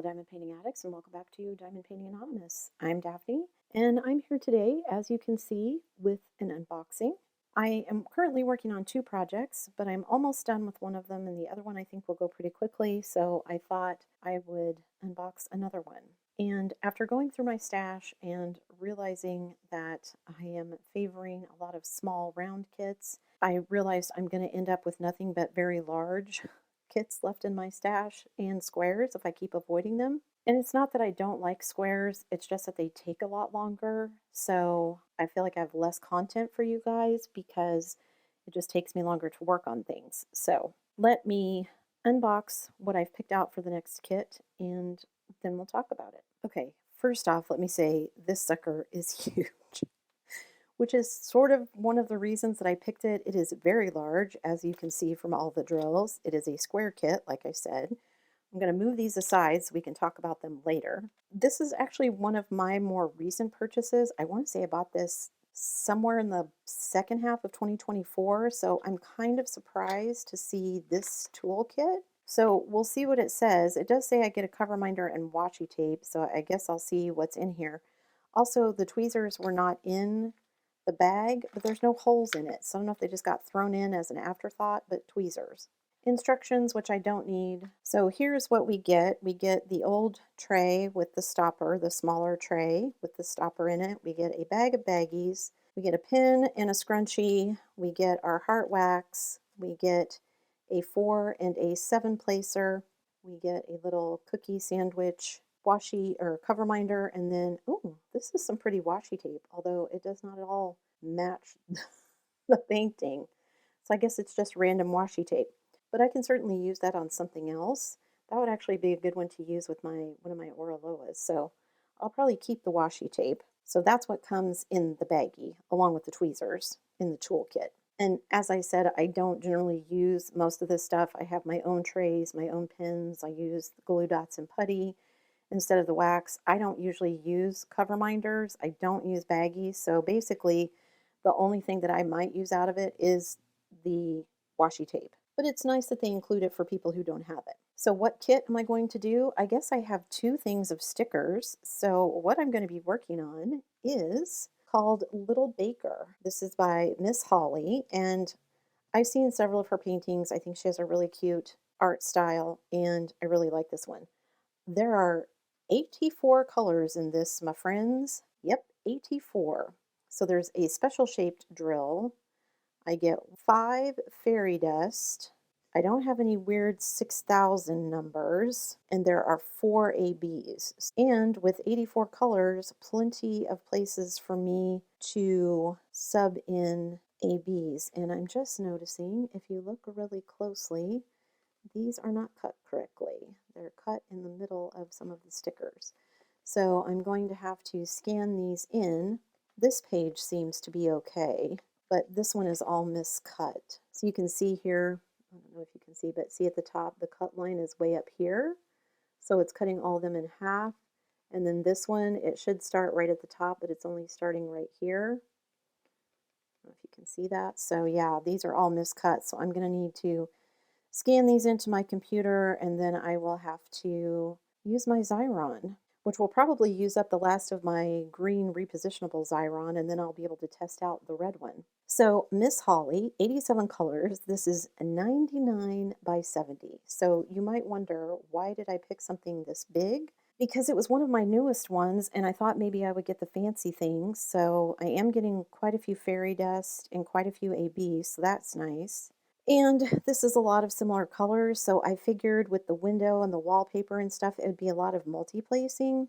fellow diamond painting addicts, and welcome back to Diamond Painting Anonymous. I'm Daphne, and I'm here today, as you can see, with an unboxing. I am currently working on two projects, but I'm almost done with one of them, and the other one I think will go pretty quickly, so I thought I would unbox another one. And after going through my stash and realizing that I am favoring a lot of small round kits, I realized I'm going to end up with nothing but very large kits left in my stash and squares if I keep avoiding them. And it's not that I don't like squares, it's just that they take a lot longer. So I feel like I have less content for you guys because it just takes me longer to work on things. So let me unbox what I've picked out for the next kit and then we'll talk about it. Okay, first off, let me say this sucker is huge, which is sort of one of the reasons that I picked it. It is very large, as you can see from all the drills. It is a square kit, like I said. I'm going to move these aside so we can talk about them later. This is actually one of my more recent purchases. I want to say I bought this somewhere in the second half of 2024, so I'm kind of surprised to see this toolkit. So we'll see what it says. It does say I get a cover minder and washi tape, so I guess I'll see what's in here. Also, the tweezers were not in the bag, but there's no holes in it. So I don't know if they just got thrown in as an afterthought, but tweezers. Instructions, which I don't need. So here's what we get. We get the old tray with the stopper, the smaller tray with the stopper in it. We get a bag of baggies. We get a pin and a scrunchie. We get our heart wax. We get a 4 and a 7 placer. We get a little cookie sandwich, washi or cover minder, and then, oh, this is some pretty washi tape, although it does not at all match the painting. So I guess it's just random washi tape. But I can certainly use that on something else. That would actually be a good one to use with one of my Oroloas. So I'll probably keep the washi tape. So that's what comes in the baggie, along with the tweezers in the toolkit. And as I said, I don't generally use most of this stuff. I have my own trays, my own pins. I use the glue dots and putty instead of the wax. I don't usually use cover minders. I don't use baggies. So basically, the only thing that I might use out of it is the washi tape. But it's nice that they include it for people who don't have it. So what kit am I going to do? I guess I have two things of stickers. So what I'm going to be working on is called Little Baker. This is by Miss Holly, and I've seen several of her paintings. I think she has a really cute art style, and I really like this one. There are 84 colors in this, my friends. Yep, 84. So there's a special shaped drill. I get 5 fairy dust. I don't have any weird 6,000 numbers, and there are 4 ABs. And with 84 colors, plenty of places for me to sub in ABs. And I'm just noticing, if you look really closely, these are not cut correctly. They're cut in the middle of some of the stickers. So I'm going to have to scan these in. This page seems to be okay, but this one is all miscut. So you can see here, I don't know if you can see, but see at the top, the cut line is way up here. So it's cutting all of them in half. And then this one, it should start right at the top, but it's only starting right here. I don't know if you can see that. So yeah, these are all miscut. So I'm going to need to scan these into my computer, and then I will have to use my Xyron, which will probably use up the last of my green repositionable Xyron, and then I'll be able to test out the red one. So Miss Holly, 87 colors. This is 99 by 70. So you might wonder, why did I pick something this big? Because it was one of my newest ones, and I thought maybe I would get the fancy things. So I am getting quite a few fairy dust and quite a few ABs, so that's nice. And this is a lot of similar colors, so I figured with the window and the wallpaper and stuff, it would be a lot of multi-placing,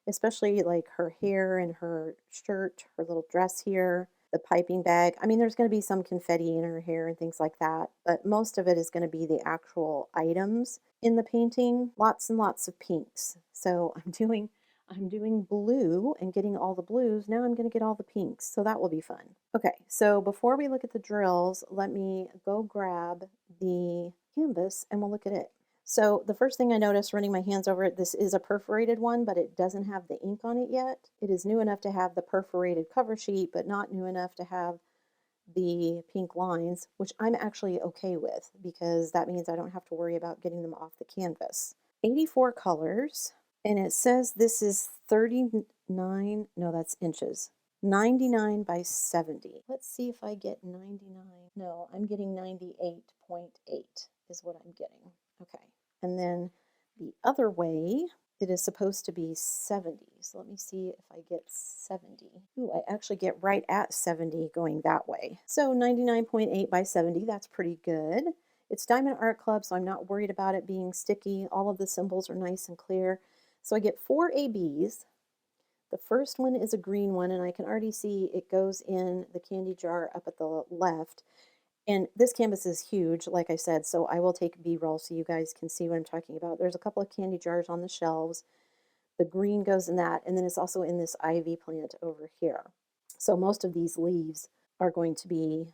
especially like her hair and her shirt, her little dress here, the piping bag. I mean, there's going to be some confetti in her hair and things like that, but most of it is going to be the actual items in the painting. Lots and lots of pinks. So I'm doing blue and getting all the blues. Now I'm going to get all the pinks, so that will be fun. Okay, so before we look at the drills, let me go grab the canvas and we'll look at it. So the first thing I noticed running my hands over it, this is a perforated one, but it doesn't have the ink on it yet. It is new enough to have the perforated cover sheet, but not new enough to have the pink lines, which I'm actually okay with because that means I don't have to worry about getting them off the canvas. 84 colors, and it says this is 39, no, that's inches. 99 by 70. Let's see if I get 99. No, I'm getting 98.8 is what I'm getting. Okay. And then the other way, it is supposed to be 70. So let me see if I get 70. Ooh, I actually get right at 70 going that way. So 99.8 by 70, that's pretty good. It's Diamond Art Club, so I'm not worried about it being sticky. All of the symbols are nice and clear. So I get 4 ABs. The first one is a green one, and I can already see it goes in the candy jar up at the left. And this canvas is huge, like I said, so I will take B-roll so you guys can see what I'm talking about. There's a couple of candy jars on the shelves. The green goes in that, and then it's also in this ivy plant over here. So most of these leaves are going to be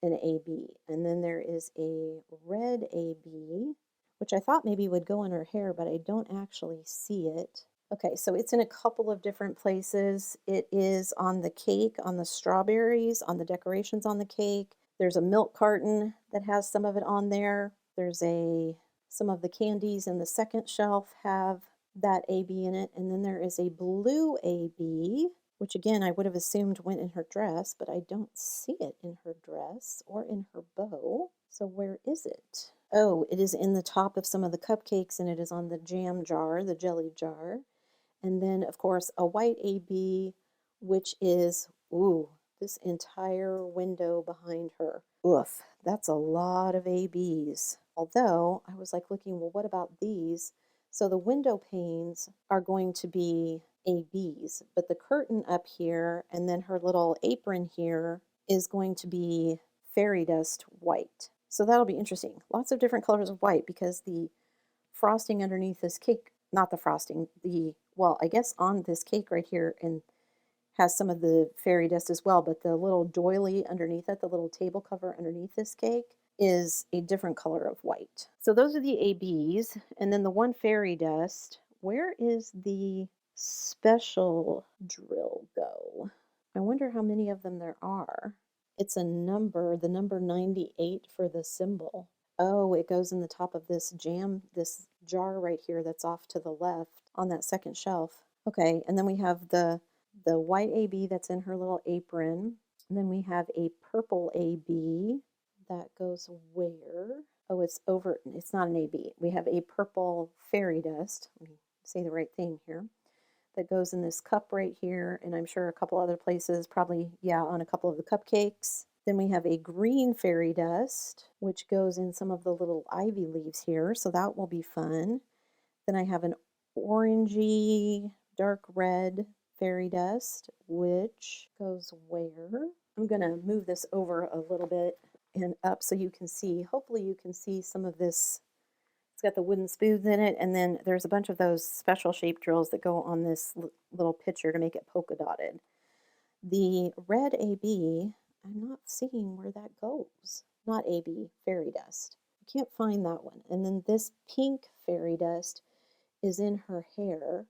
an AB. And then there is a red AB, which I thought maybe would go in her hair, but I don't actually see it. Okay, so it's in a couple of different places. It is on the cake, on the strawberries, on the decorations on the cake. There's a milk carton that has some of it on there. There's some of the candies in the second shelf have that AB in it. And then there is a blue AB, which again I would have assumed went in her dress, but I don't see it in her dress or in her bow. So where is it? Oh, it is in the top of some of the cupcakes, and it is on the jam jar, the jelly jar. And then, of course, a white AB, which is, ooh, this entire window behind her. Oof, that's a lot of ABs. Although, I was like looking, well, what about these? So the window panes are going to be ABs, but the curtain up here and then her little apron here is going to be fairy dust white. So that'll be interesting. Lots of different colors of white because the frosting underneath this cake, not the frosting, well, I guess on this cake right here and has some of the fairy dust as well, but the little doily underneath it, the little table cover underneath this cake is a different color of white. So those are the ABs, and then the one fairy dust, where is the special drill go? I wonder how many of them there are. It's a number, the number 98 for the symbol. Oh, it goes in the top of this jar right here that's off to the left on that second shelf. Okay, and then we have the white AB that's in her little apron. And then we have a purple AB that goes where? Oh, it's over, it's not an AB. We have a purple fairy dust. Let me say the right thing here. That goes in this cup right here, and I'm sure a couple other places, probably, yeah, on a couple of the cupcakes. Then we have a green fairy dust, which goes in some of the little ivy leaves here, so that will be fun. Then I have an orangey, dark red fairy dust, which goes where? I'm going to move this over a little bit and up so you can see, hopefully you can see some of this. It's got the wooden spoons in it, and then there's a bunch of those special shape drills that go on this little pitcher to make it polka dotted. The red AB, I'm not seeing where that goes. Not AB, fairy dust. I can't find that one. And then this pink fairy dust is in her hair,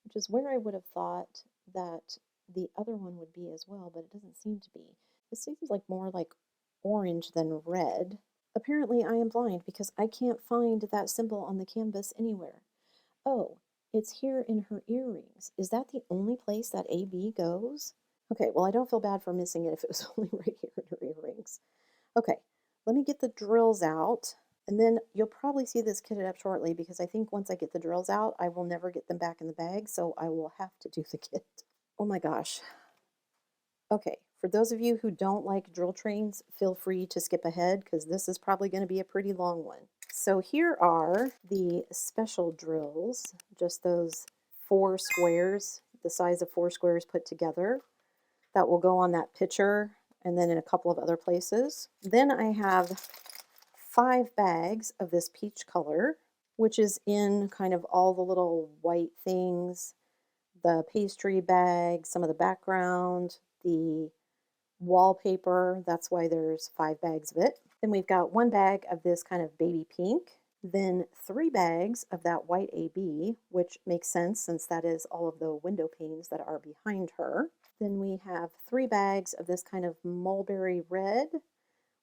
which is where I would have thought that the other one would be as well, but it doesn't seem to be. This seems like more like orange than red. Apparently I am blind because I can't find that symbol on the canvas anywhere. Oh, it's here in her earrings. Is that the only place that AB goes? Okay, well, I don't feel bad for missing it if it was only right here in her earrings. Okay, let me get the drills out, and then you'll probably see this kitted up shortly because I think once I get the drills out, I will never get them back in the bag, so I will have to do the kit. Oh my gosh. Okay, for those of you who don't like drill trains, feel free to skip ahead because this is probably going to be a pretty long one. So here are the special drills, just those 4 squares, the size of 4 squares put together, that will go on that pitcher and then in a couple of other places. Then I have 5 bags of this peach color, which is in kind of all the little white things, the pastry bag, some of the background, the wallpaper. That's why there's 5 bags of it. Then we've got 1 bag of this kind of baby pink, then 3 bags of that white AB, which makes sense since that is all of the window panes that are behind her. Then we have 3 bags of this kind of mulberry red,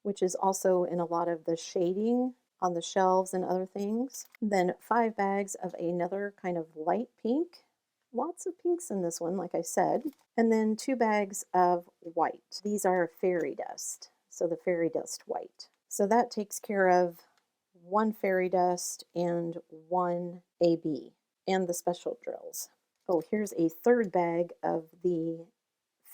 which is also in a lot of the shading on the shelves and other things. Then 5 bags of another kind of light pink. Lots of pinks in this one, like I said. And then 2 bags of white. These are fairy dust, so the fairy dust white. So that takes care of 1 fairy dust and 1 AB and the special drills. Oh, here's a 3rd bag of the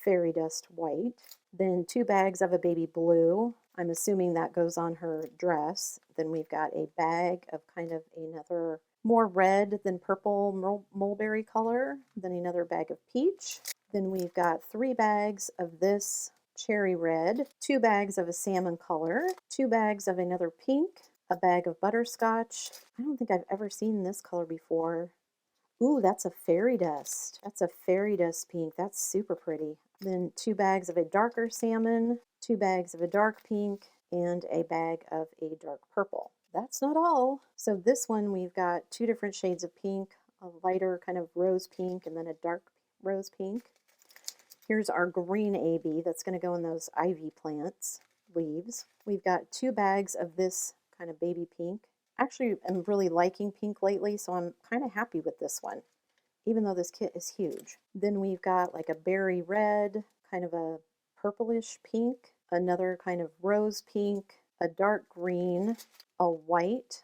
fairy dust white. Then 2 bags of a baby blue. I'm assuming that goes on her dress. Then we've got a bag of kind of another more red than purple mulberry color. Then another bag of peach. Then we've got 3 bags of this cherry red, 2 bags of a salmon color, 2 bags of another pink, a bag of butterscotch. I don't think I've ever seen this color before. Ooh, that's a fairy dust. That's a fairy dust pink. That's super pretty. Then 2 bags of a darker salmon, 2 bags of a dark pink, and a bag of a dark purple. That's not all. So this one we've got 2 different shades of pink, a lighter kind of rose pink and then a dark rose pink. Here's our green AB that's going to go in those ivy plants leaves. We've got 2 bags of this kind of baby pink. Actually, I'm really liking pink lately, so I'm kind of happy with this one, even though this kit is huge. Then we've got like a berry red, kind of a purplish pink, another kind of rose pink, a dark green, a white,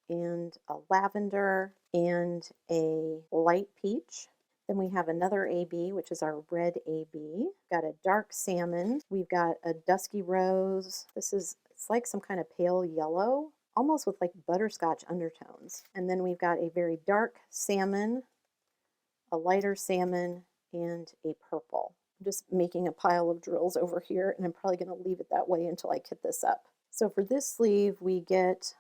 and a lavender, and a light peach. Then we have another AB, which is our red AB. Got a dark salmon. We've got a dusky rose. It's like some kind of pale yellow, almost with like butterscotch undertones. And then we've got a very dark salmon, a lighter salmon, and a purple. I'm just making a pile of drills over here, and I'm probably going to leave it that way until I kit this up. So for this sleeve, we get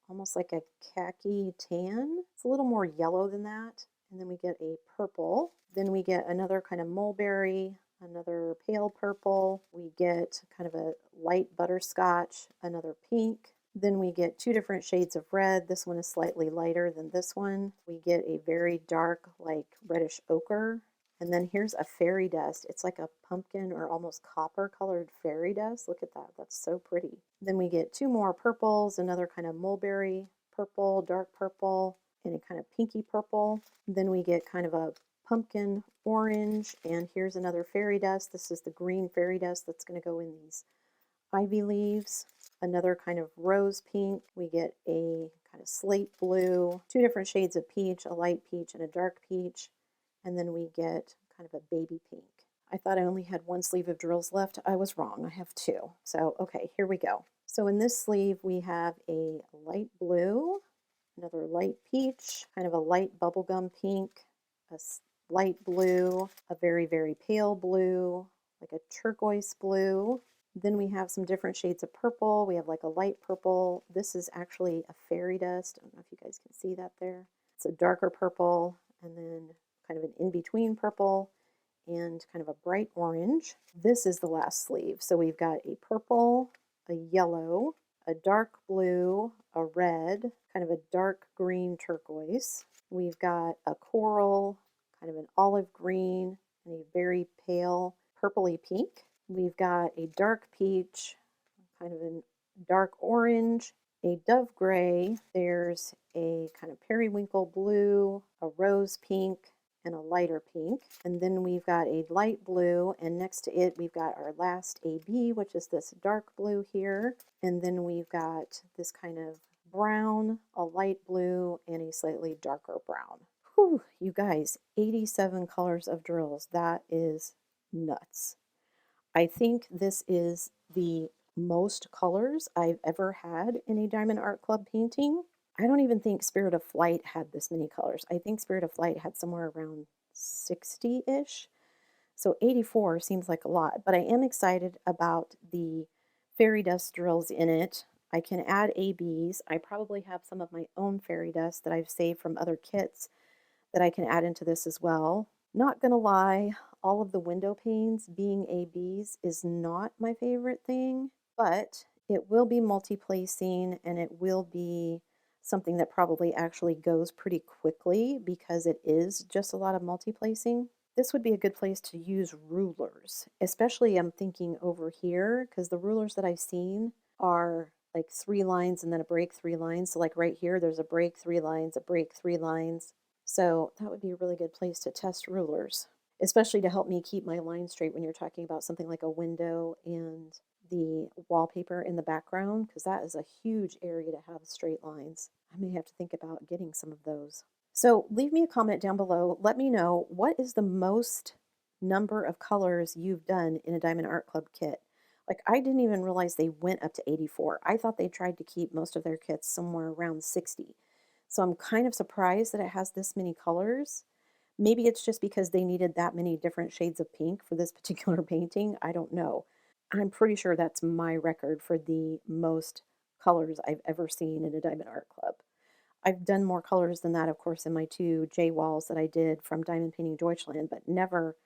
almost like a khaki tan. It's a little more yellow than that. And then we get a purple. Then we get another kind of mulberry, another pale purple. We get kind of a light butterscotch, another pink. Then we get 2 different shades of red. This one is slightly lighter than this one. We get a very dark, like reddish ochre. And then here's a fairy dust. It's like a pumpkin or almost copper colored fairy dust. Look at that. That's so pretty. Then we get 2 more purples, another kind of mulberry purple, dark purple, and a kind of pinky purple. Then we get kind of a pumpkin orange, and here's another fairy dust. This is the green fairy dust that's going to go in these ivy leaves. Another kind of rose pink. We get a kind of slate blue, 2 different shades of peach, a light peach and a dark peach. And then we get kind of a baby pink. I thought I only had 1 sleeve of drills left. I was wrong. I have 2. So, okay, here we go. So in this sleeve, we have a light blue, another light peach, kind of a light bubblegum pink, a light blue, a very, very pale blue, like a turquoise blue. Then we have some different shades of purple. We have like a light purple. This is actually a fairy dust. I don't know if you guys can see that there. It's a darker purple, and then kind of an in-between purple, and kind of a bright orange. This is the last sleeve. So we've got a purple, a yellow, a dark blue, a red, kind of a dark green turquoise. We've got a coral, kind of an olive green, and a very pale purpley pink. We've got a dark peach, kind of a dark orange, a dove gray. There's a kind of periwinkle blue, a rose pink, and a lighter pink. And then we've got a light blue, and next to it we've got our last AB, which is this dark blue here. And then we've got this kind of brown, a light blue, and a slightly darker brown. Whew, you guys, 87 colors of drills. That is nuts. I think this is the most colors I've ever had in a Diamond Art Club painting. I don't even think Spirit of Flight had this many colors. I think Spirit of Flight had somewhere around 60-ish. So 84 seems like a lot, but I am excited about the fairy dust drills in it. I can add ABs. I probably have some of my own fairy dust that I've saved from other kits that I can add into this as well. Not gonna lie, all of the window panes being ABs is not my favorite thing, but it will be multi-placing and it will be something that probably actually goes pretty quickly because it is just a lot of multi-placing. This would be a good place to use rulers, especially I'm thinking over here because the rulers that I've seen are like 3 lines and then a break, 3 lines. So like right here, there's a break, 3 lines, a break, 3 lines. So that would be a really good place to test rulers, especially to help me keep my line straight when you're talking about something like a window and the wallpaper in the background, because that is a huge area to have straight lines. I may have to think about getting some of those. So leave me a comment down below. Let me know, what is the most number of colors you've done in a Diamond Art Club kit? Like, I didn't even realize they went up to 84. I thought they tried to keep most of their kits somewhere around 60. So I'm kind of surprised that it has this many colors. Maybe it's just because they needed that many different shades of pink for this particular painting. I don't know. I'm pretty sure that's my record for the most colors I've ever seen in a Diamond Art Club. I've done more colors than that, of course, in my 2 J walls that I did from Diamond Painting Deutschland, but never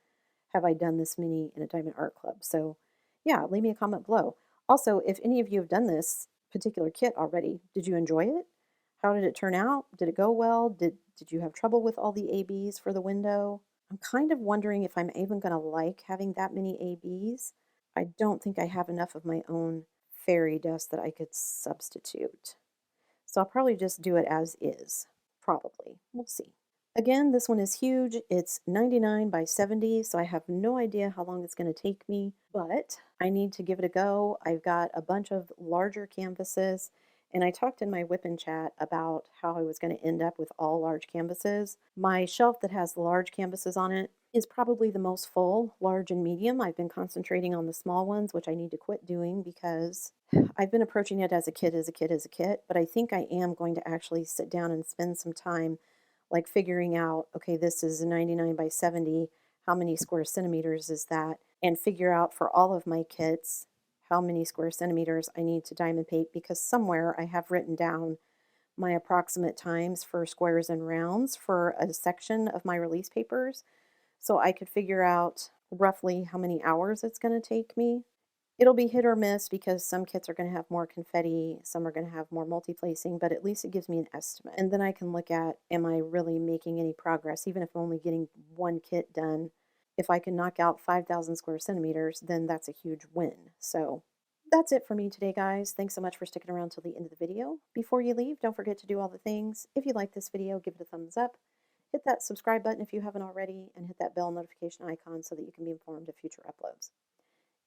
have I done this many in a Diamond Art Club. So yeah, leave me a comment below. Also, if any of you have done this particular kit already, did you enjoy it? How did it turn out? Did it go well? Did you have trouble with all the ABs for the window? I'm kind of wondering if I'm even going to like having that many ABs. I don't think I have enough of my own fairy dust that I could substitute. So I'll probably just do it as is. Probably. We'll see. Again, this one is huge. It's 99 by 70, so I have no idea how long it's going to take me, but I need to give it a go. I've got a bunch of larger canvases, and I talked in my whip-in chat about how I was going to end up with all large canvases. My shelf that has the large canvases on it is probably the most full, large and medium. I've been concentrating on the small ones, which I need to quit doing because I've been approaching it as a kit, but I think I am going to actually sit down and spend some time like figuring out, okay, this is 99 by 70, how many square centimeters is that? And figure out for all of my kits how many square centimeters I need to diamond paint, because somewhere I have written down my approximate times for squares and rounds for a section of my release papers, so I could figure out roughly how many hours it's going to take me. It'll be hit or miss because some kits are going to have more confetti, some are going to have more multi-placing, but at least it gives me an estimate. And then I can look at, am I really making any progress, even if I'm only getting one kit done. If I can knock out 5,000 square centimeters, then that's a huge win. So that's it for me today, guys. Thanks so much for sticking around till the end of the video. Before you leave, don't forget to do all the things. If you like this video, give it a thumbs up. Hit that subscribe button if you haven't already, and hit that bell notification icon so that you can be informed of future uploads.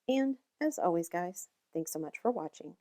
And as always, guys, thanks so much for watching.